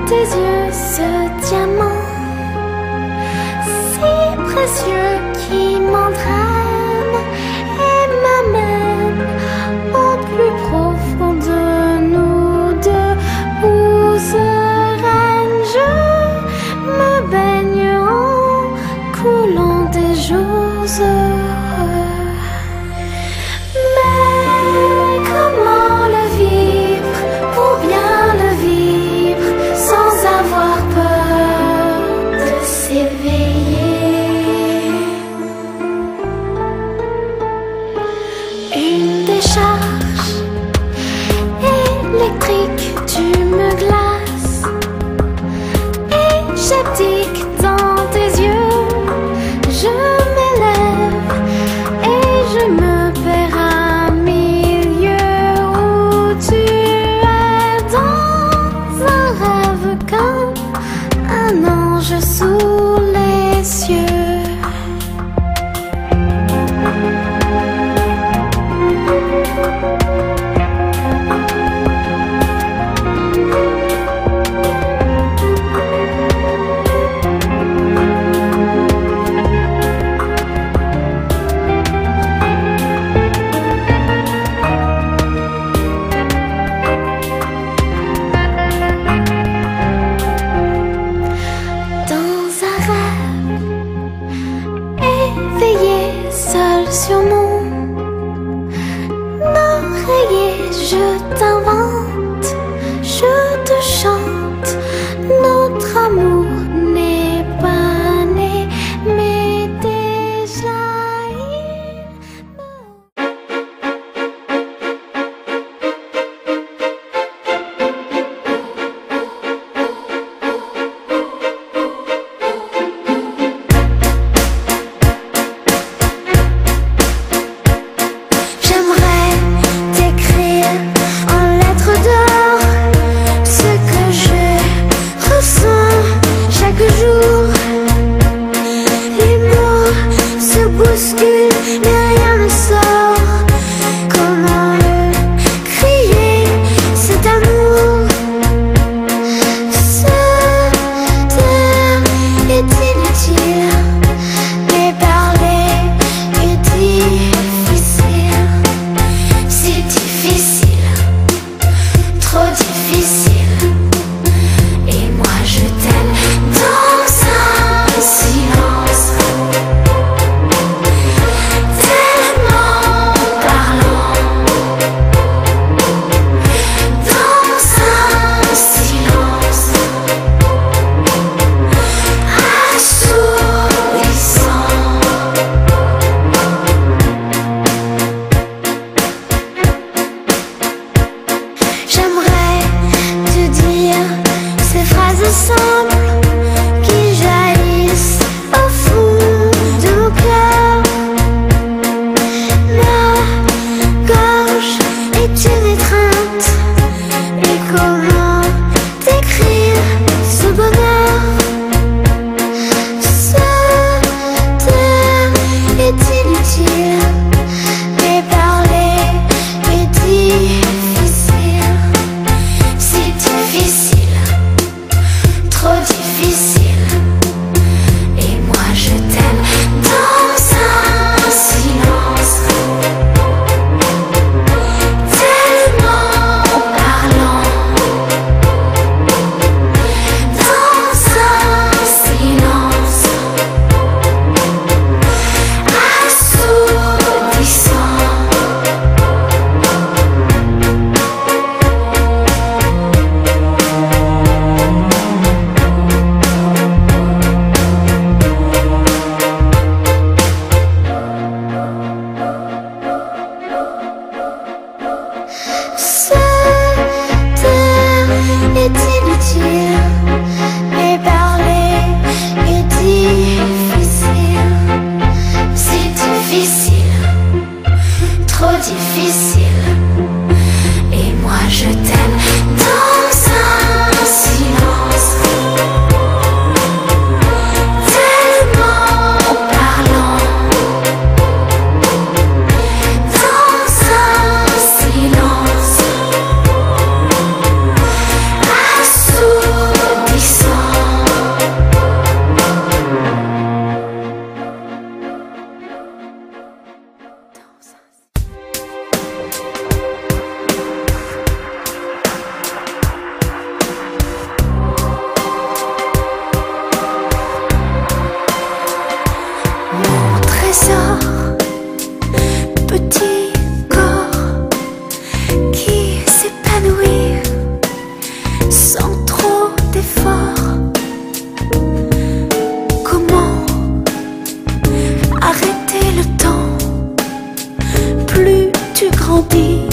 tes yeux ce diamant si précieux qui m'entraîne et m'amène au plus profond de nous deux, où sereine je me baigne en coulant des jours heureux. Mais comment le vivre pour bien le vivre sans avoir peur de s'éveiller? Une décharge électrique, tu me glaces et j'abdique dans tes yeux. Je m'élève et je me perds à milieu où tu es dans un rêve comme un ange sous les cieux. Éveillé seul sur mon oreiller, je t'invente, je te chante. Notre amour n'est pas né, mais déjà menti.